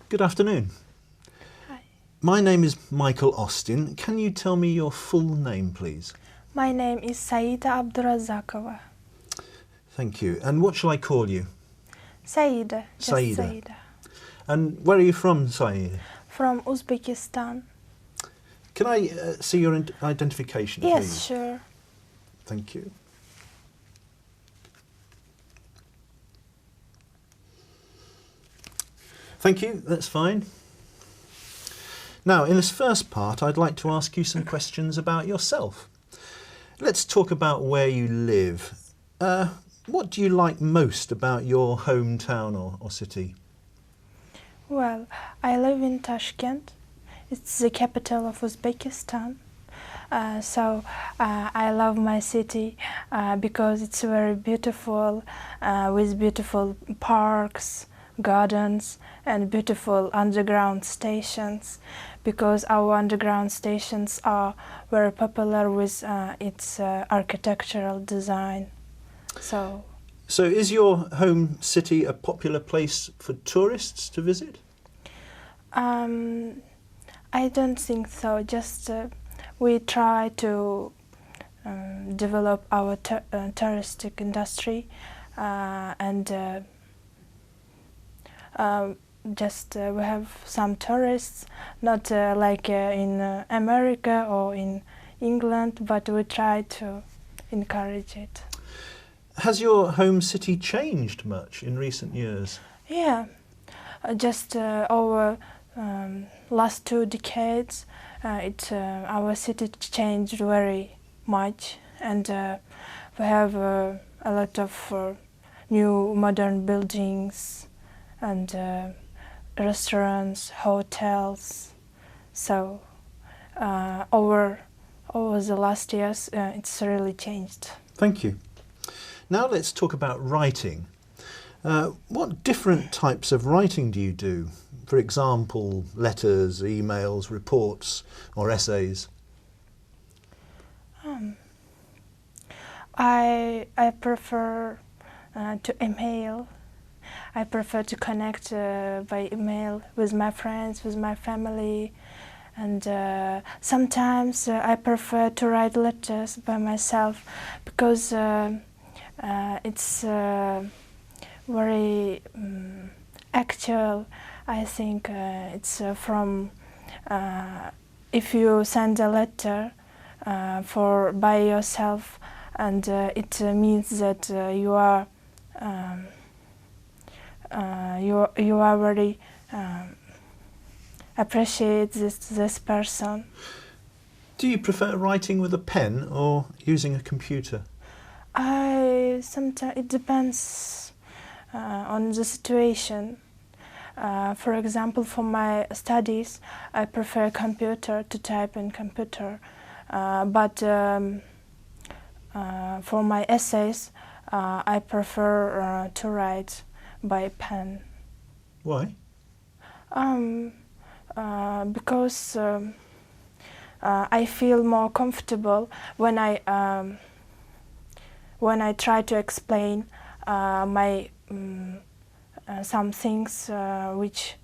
Good afternoon. Hi. My name is Michael Austin. Can you tell me your full name, please? My name is Saida Abdurazakova. Thank you. And what shall I call you? Saida, just Saida. Saida. And where are you from, Saida? From Uzbekistan. Can I see your identification, Yes, please? sure. Thank you. Thank you, that's fine. Now, in this first part, I'd like to ask you some questions about yourself. Let's talk about where you live. What do you like most about your hometown or city? Well, I live in Tashkent. It's the capital of Uzbekistan. I love my city because it's very beautiful, with beautiful parks, gardens, and beautiful underground stations, because our underground stations are very popular with its architectural design. So is your home city a popular place for tourists to visit? I don't think so. Just we try to develop our touristic industry and we have some tourists, not like in America or in England, but we try to encourage it. Has your home city changed much in recent years? Yeah, just over last 2 decades, our city changed very much, and we have a lot of new modern buildings and restaurants, hotels. So over the last years, it's really changed. Thank you. Now let's talk about writing. What different types of writing do you do? For example, letters, emails, reports, or essays? I prefer to email. I prefer to connect by email with my friends, with my family, and sometimes I prefer to write letters by myself because it's very actual. I think it's from if you send a letter by yourself, and it means that you are very appreciate this person. Do you prefer writing with a pen or using a computer? Sometimes it depends on the situation. For example, for my studies, I prefer computer, to type in computer. But for my essays, I prefer to write by pen. Why? Because I feel more comfortable when I try to explain my some things which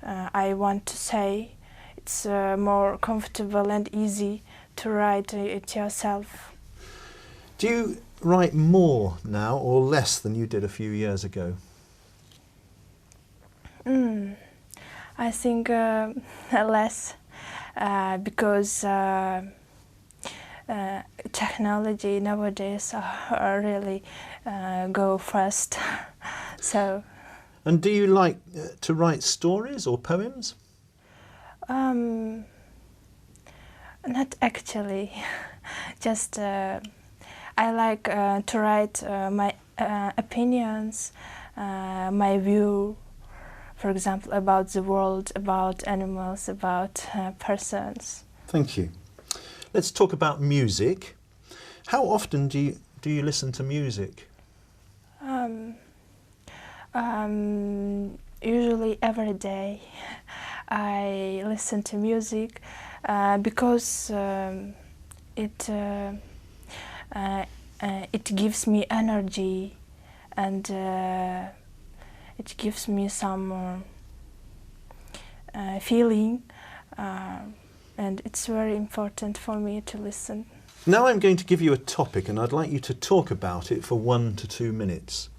I want to say. It's more comfortable and easy to write it yourself. Do you write more now or less than you did a few years ago? I think less because technology nowadays really go fast. So. And do you like to write stories or poems? Not actually. Just I like to write my opinions, my view, for example, about the world, about animals, about persons. Thank you. Let's talk about music. How often do you listen to music? Usually every day I listen to music because it gives me energy, and it gives me some feeling, and it's very important for me to listen. Now I'm going to give you a topic and I'd like you to talk about it for 1 to 2 minutes.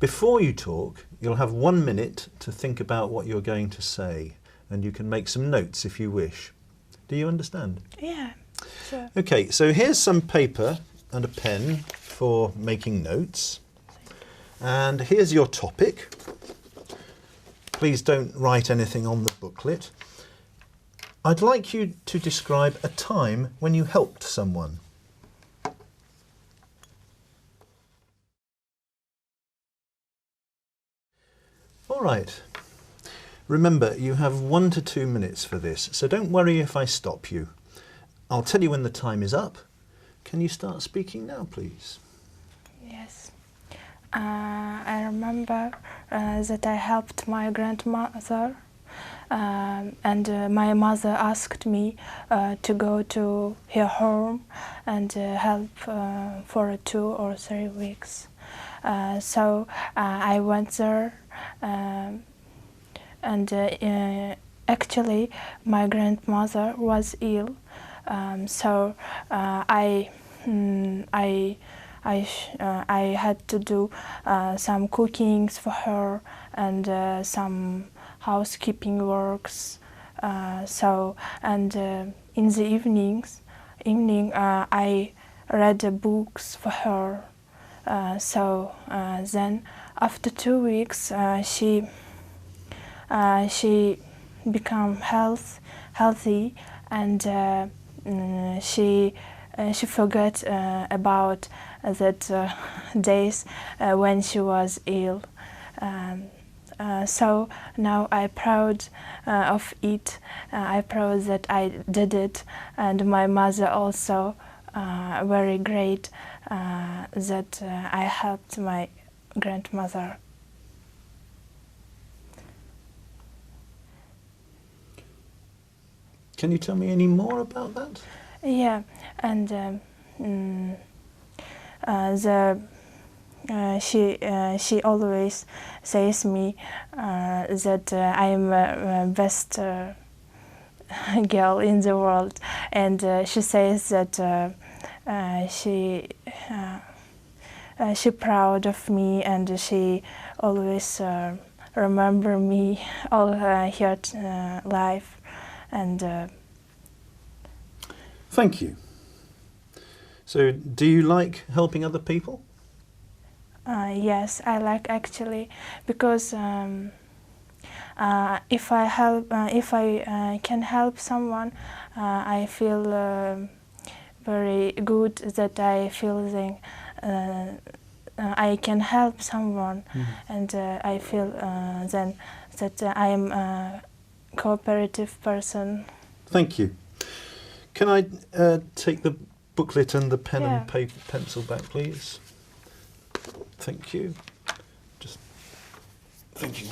Before you talk, you'll have 1 minute to think about what you're going to say, and you can make some notes if you wish. Do you understand? Yeah, sure. Okay, so here's some paper and a pen for making notes. And here's your topic. Please don't write anything on the booklet. I'd like you to describe a time when you helped someone. All right. Remember, you have 1 to 2 minutes for this, so don't worry if I stop you. I'll tell you when the time is up. Can you start speaking now, please? Yes. I remember that I helped my grandmother, and my mother asked me to go to her home and help for 2 or 3 weeks. So I went there, and actually my grandmother was ill, so I had to do some cookings for her and some housekeeping works. In the evening, I read books for her. Then, after 2 weeks, she became healthy, and she forgot about that days when she was ill. So now I'm proud of it. I'm proud that I did it, and my mother also very great that I helped my grandmother. Can you tell me any more about that? Yeah, and she always says me that I am best girl in the world, and she says that she proud of me, and she always remember me all her life. And thank you. So, do you like helping other people? Yes, I like actually, because if I can help someone, I feel very good that I feel I can help someone, and I feel then that I am a cooperative person. Thank you. Can I take the booklet and the pen Yeah. and paper pencil back, please? Thank you. Thank you.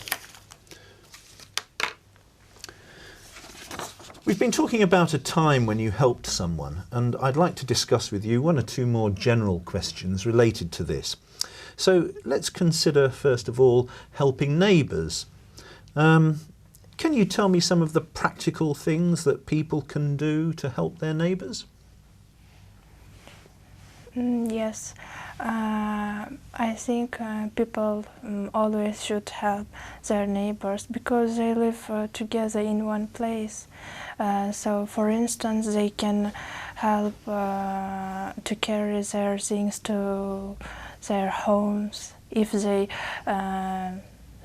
We've been talking about a time when you helped someone, and I'd like to discuss with you 1 or 2 more general questions related to this. So let's consider, first of all, helping neighbours. Can you tell me some of the practical things that people can do to help their neighbours? Yes, I think people always should help their neighbors because they live together in one place. So, for instance, they can help to carry their things to their homes if they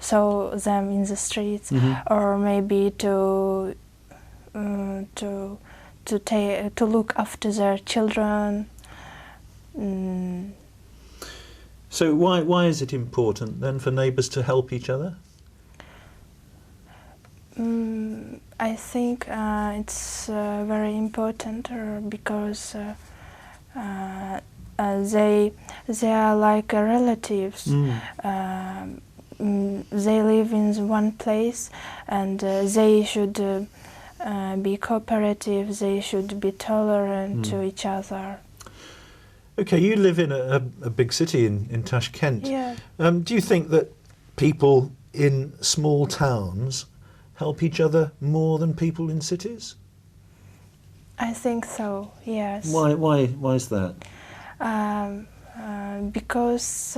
saw them in the streets, or maybe to look after their children. So why is it important then for neighbours to help each other? I think it's very important because they are like relatives. They live in one place, and they should be cooperative. They should be tolerant to each other. Okay, you live in a big city in Tashkent. Yeah. Do you think that people in small towns help each other more than people in cities? I think so, yes. Why is that? Because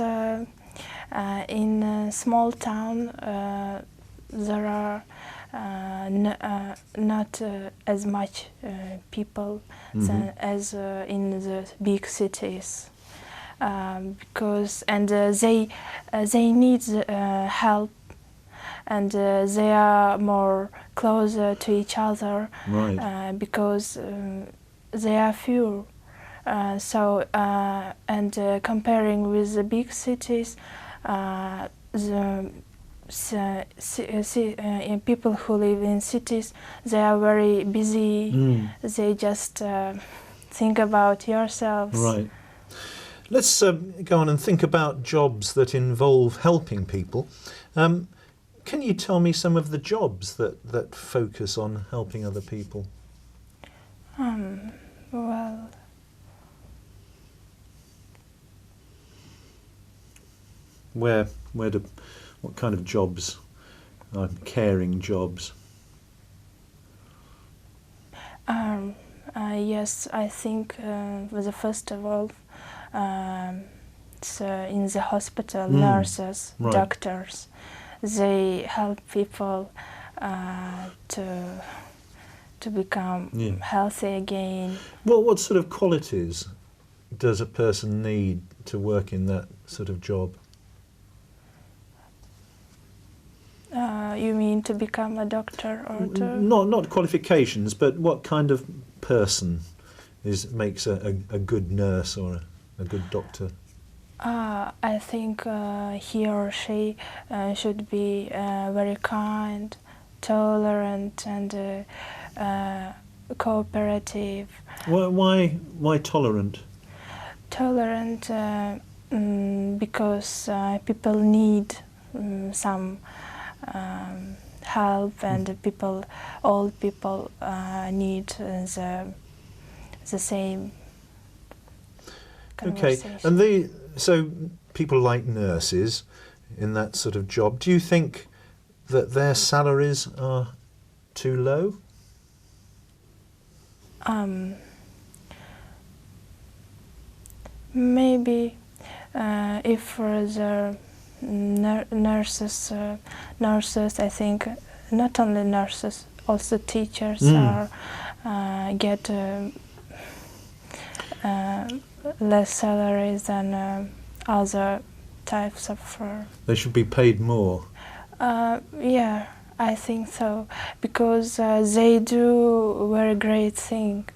in a small town there are not as much people as in the big cities, because they need help, and they are more closer to each other, Right. because they are few. Comparing with the big cities, people who live in cities, they are very busy. They just think about yourselves. Right. Let's go on and think about jobs that involve helping people. Can you tell me some of the jobs that focus on helping other people? Well, What kind of jobs are caring jobs? yes, I think first of all, it's, in the hospital, nurses, right. doctors, they help people to become healthy again. What sort of qualities does a person need to work in that sort of job? You mean to become a doctor, or to? Not qualifications, but what kind of person makes a good nurse or a good doctor? I think he or she should be very kind, tolerant, and cooperative. Why tolerant? Tolerant because people need some help, and all people need the same conversation. Okay, and so people like nurses in that sort of job, do you think that their salaries are too low? Maybe if the nurses, I think not only nurses, also teachers get less salaries than other types of. They should be paid more. Yeah, I think so, because they do very great thing.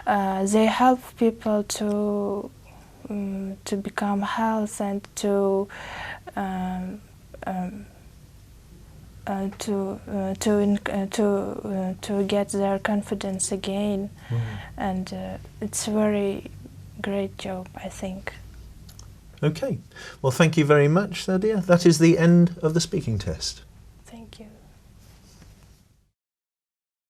They help people to become healthy and to get their confidence again, and it's a very great job, I think. Okay, well, thank you very much, Sadia. That is the end of the speaking test.